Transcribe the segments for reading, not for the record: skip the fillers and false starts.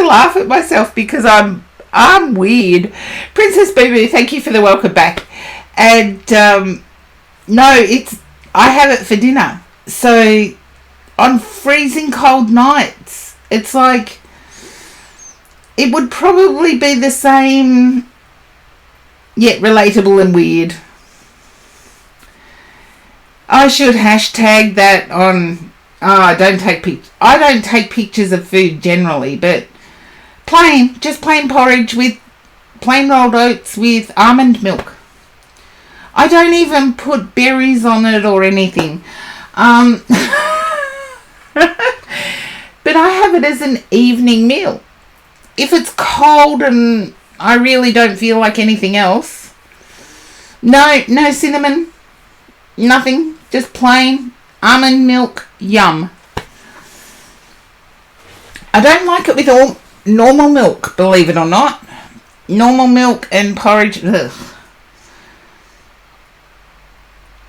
laugh at myself because I'm weird. Princess Boo Boo, thank you for the welcome back. And no, I have it for dinner. So on freezing cold nights, it's like it would probably be the same, yet relatable and weird. I should hashtag that on. I don't take pictures of food generally, but just plain porridge with plain rolled oats with almond milk. I don't even put berries on it or anything. But I have it as an evening meal. If it's cold and I really don't feel like anything else, no cinnamon, nothing, just plain almond milk, yum. I don't like it with all normal milk, believe it or not. Normal milk and porridge, ugh.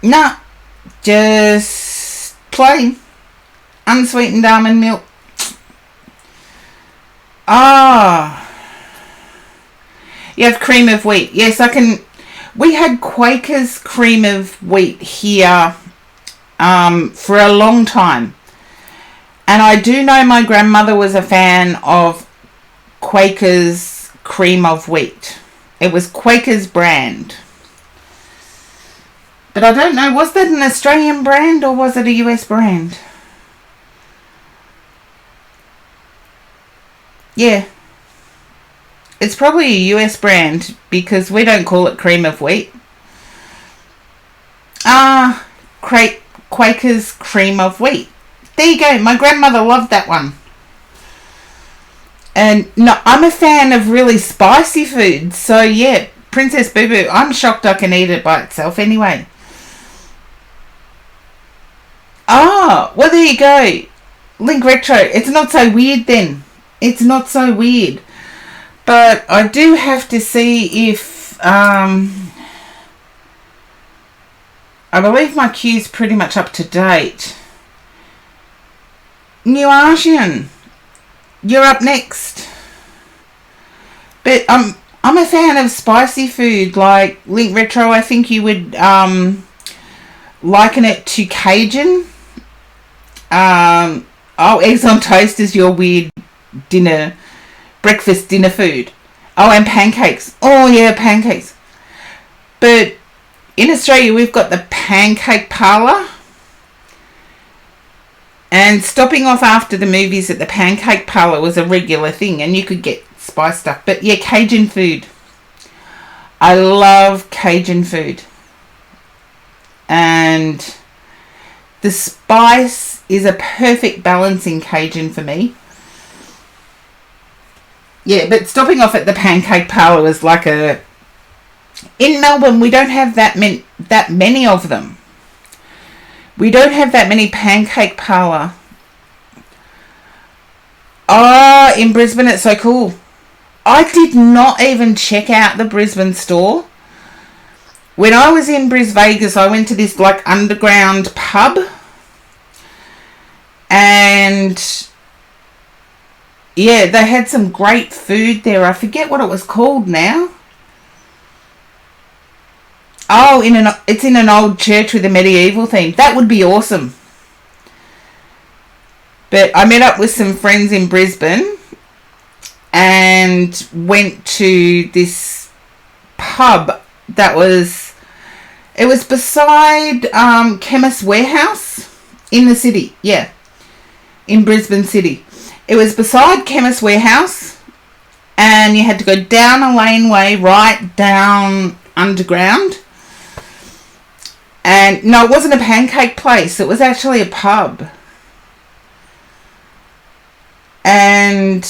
Nah, just plain unsweetened almond milk. You have cream of wheat. Yes, I can. We had Quaker's cream of wheat here for a long time. And I do know my grandmother was a fan of Quaker's cream of wheat. It was Quaker's brand. But I don't know, was that an Australian brand or was it a US brand? Yeah. It's probably a US brand because we don't call it cream of wheat. Quaker's cream of wheat. There you go. My grandmother loved that one. And no, I'm a fan of really spicy food. So yeah, Princess Boo Boo, I'm shocked I can eat it by itself anyway. Well there you go. Link Retro. It's not so weird then. It's not so weird. But I do have to see if I believe my queue's pretty much up to date. New Asian, you're up next. But I'm a fan of spicy food, like Link Retro. I think you would liken it to Cajun. Eggs on toast is your weird breakfast dinner food. And pancakes. Oh yeah, pancakes. But in Australia we've got the pancake parlour. And stopping off after the movies at the pancake parlour was a regular thing, and you could get spice stuff. But yeah, Cajun food. I love Cajun food. And the spice is a perfect balance in Cajun for me. Yeah, but stopping off at the pancake parlour was like a... In Melbourne, we don't have that many of them. We don't have that many pancake parlour. In Brisbane, it's so cool. I did not even check out the Brisbane store. When I was in Vegas, I went to this like underground pub. And yeah, they had some great food there. I forget what it was called now. It's in an old church with a medieval theme. That would be awesome. But I met up with some friends in Brisbane and went to this pub that was beside Chemist Warehouse in the city. Yeah, in Brisbane City. It was beside Chemist Warehouse, and you had to go down a laneway right down underground. And no, it wasn't a pancake place. It was actually a pub. And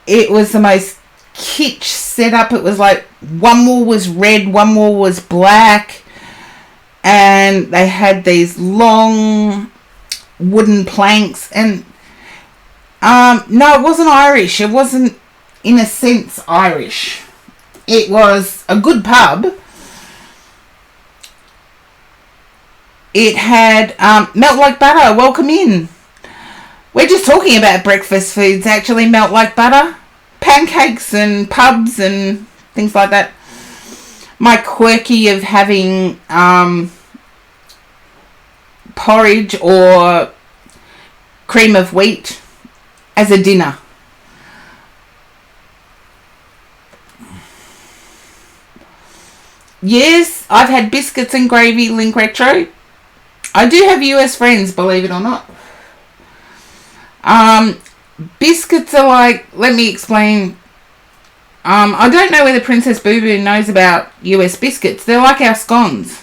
it was the most kitsch setup. It was like one wall was red, one wall was black. And they had these long wooden planks. And no, it wasn't Irish. It wasn't, in a sense, Irish. It was a good pub. It had melt like butter. Welcome in. We're just talking about breakfast foods, actually. Melt like butter. pancakes and pubs and things like that. My quirky of having porridge or cream of wheat as a dinner. Yes, I've had biscuits and gravy, Link Retro. I do have US friends, believe it or not. Biscuits are like, let me explain. I don't know whether Princess Boo Boo knows about US biscuits. They're like our scones.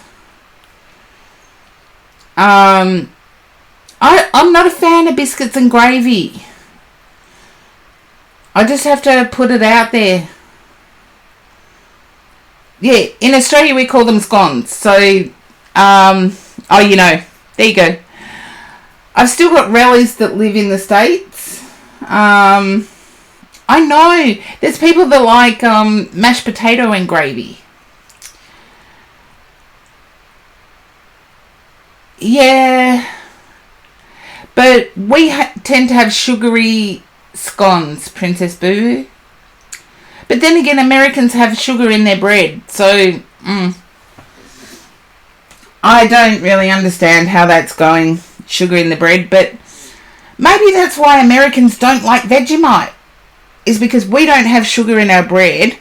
I'm not a fan of biscuits and gravy. I just have to put it out there. Yeah, in Australia we call them scones. So, oh, you know, there you go. I've still got relatives that live in the States. I know there's people that like mashed potato and gravy. Yeah, but we tend to have sugary scones, Princess Boo. But then again, Americans have sugar in their bread, so I don't really understand how that's going, sugar in the bread, but maybe that's why Americans don't like Vegemite, is because we don't have sugar in our bread.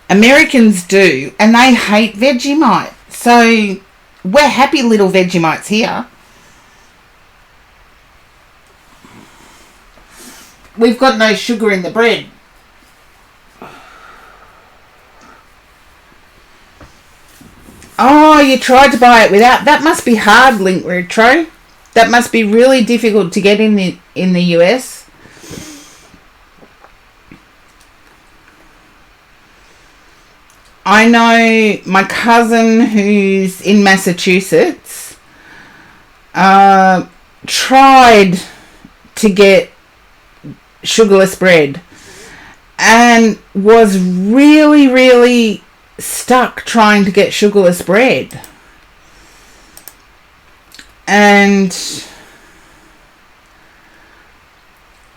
Americans do, and they hate Vegemite. So we're happy little Vegemites here. We've got no sugar in the bread. Oh, you tried to buy it without. That must be hard, Link Retro. That must be really difficult to get in the US. I know my cousin who's in Massachusetts tried to get sugarless bread and was really, really stuck trying to get sugarless bread. And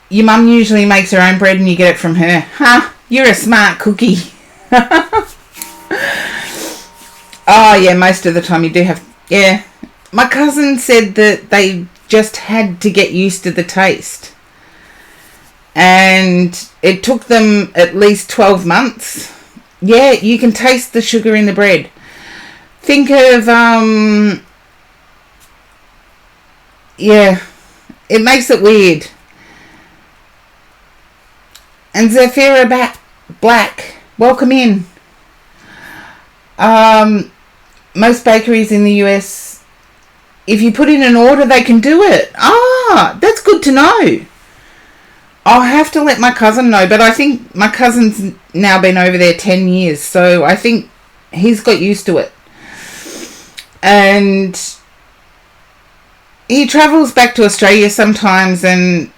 your mum usually makes her own bread and you get it from her. Huh? You're a smart cookie. Oh, yeah, most of the time you do have... Yeah. My cousin said that they just had to get used to the taste. And it took them at least 12 months. Yeah, you can taste the sugar in the bread. Think of... Yeah, it makes it weird. And Zafira Black, welcome in. Most bakeries in the US, if you put in an order, they can do it. Ah, that's good to know. I'll have to let my cousin know, but I think my cousin's now been over there 10 years, so I think he's got used to it. And he travels back to Australia sometimes and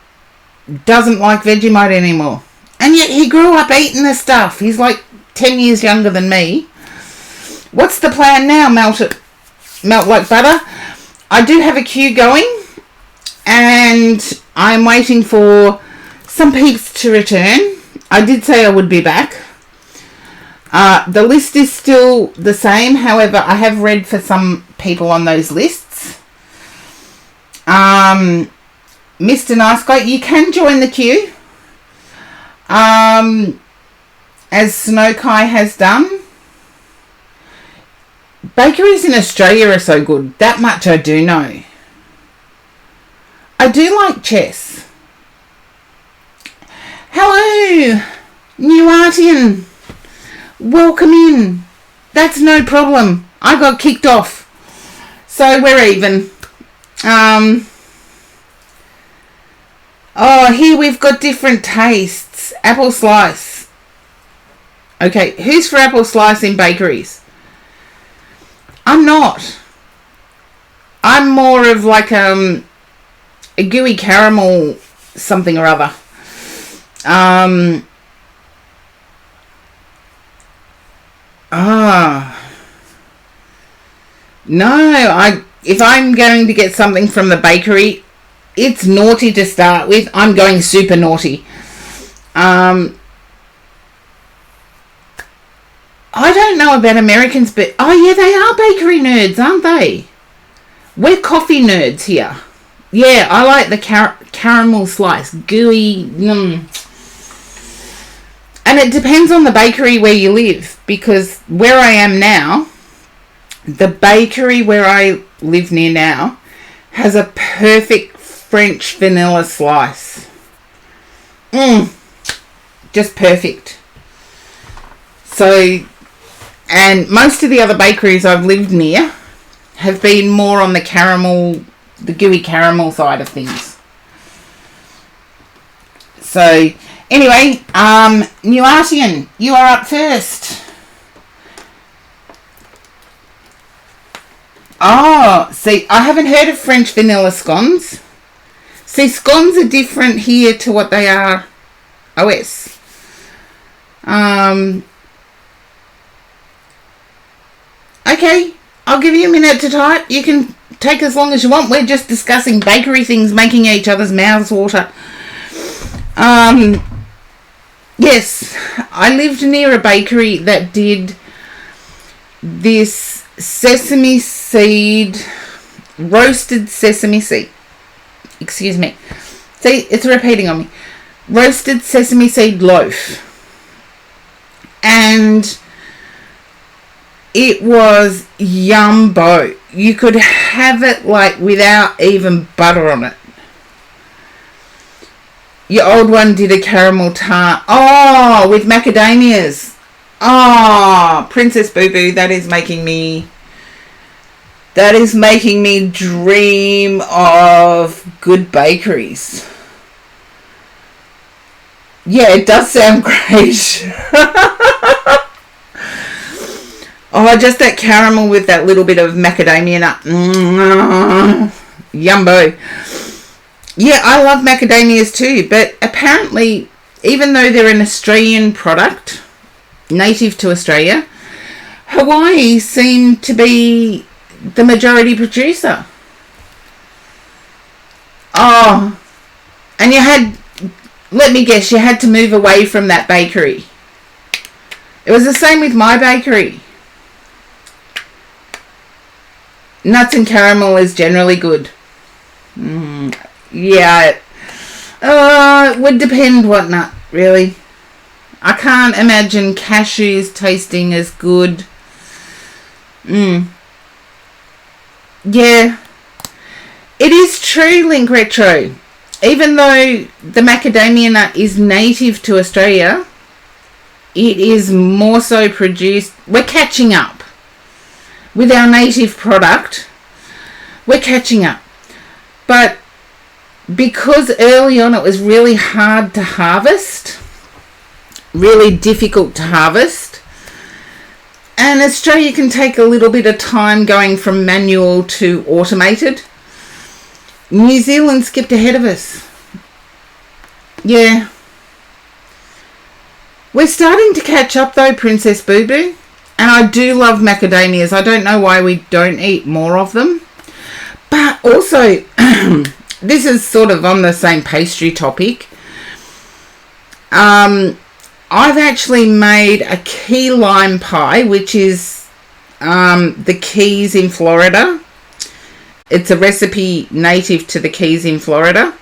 doesn't like Vegemite anymore. And yet he grew up eating the stuff. He's like 10 years younger than me. What's the plan now? Melt like butter. I do have a queue going, and I'm waiting for some peeps to return. I did say I would be back. The list is still the same. However, I have read for some people on those lists. Mr. Nice Guy, you can join the queue. As Snow Kai has done. Bakeries in Australia are so good. That much I do know. I do like chess. Hello, New Artian. Welcome in. That's no problem. I got kicked off. So we're even. Oh, here we've got different tastes. Apple slice. Okay, who's for apple slice in bakeries? I'm not. I'm more of like a gooey caramel something or other. No, if I'm going to get something from the bakery, it's naughty to start with. I'm going super naughty. I don't know about Americans, but oh yeah, they are bakery nerds, aren't they? We're coffee nerds here. Yeah, I like the caramel slice, gooey. And it depends on the bakery where you live, because where I am now, the bakery where I live near now has a perfect French vanilla slice. Just perfect. So, and most of the other bakeries I've lived near have been more on the caramel, the gooey caramel side of things. So, anyway, New Artian, you are up first. Oh, see, I haven't heard of French vanilla scones. See, scones are different here to what they are OS. Okay, I'll give you a minute to type. You can take as long as you want. We're just discussing bakery things, making each other's mouths water. Yes, I lived near a bakery that did this sesame seed, roasted sesame seed. Excuse me. See, it's repeating on me. Roasted sesame seed loaf. And it was yumbo. You could have it like without even butter on it. Your old one did a caramel tart. Oh, with macadamias. Oh, Princess Boo Boo, that is making me dream of good bakeries. Yeah, it does sound great. Oh, just that caramel with that little bit of macadamia nut. Yumbo. Yeah, I love macadamias too, but apparently, even though they're an Australian product, native to Australia, Hawaii seemed to be the majority producer. Oh, and let me guess, you had to move away from that bakery. It was the same with my bakery. Nuts and caramel is generally good. Yeah. It would depend what nut, really. I can't imagine cashews tasting as good. Yeah. It is true, Link Retro. Even though the macadamia nut is native to Australia, it is more so produced. We're catching up with our native product. We're catching up. But because early on it was really hard to harvest, really difficult to harvest, and Australia can take a little bit of time going from manual to automated, New Zealand skipped ahead of us. Yeah. We're starting to catch up though, Princess Boo Boo. And I do love macadamias. I don't know why we don't eat more of them. But also, this is sort of on the same pastry topic. I've actually made a key lime pie, which is the Keys in Florida. It's a recipe native to the Keys in Florida.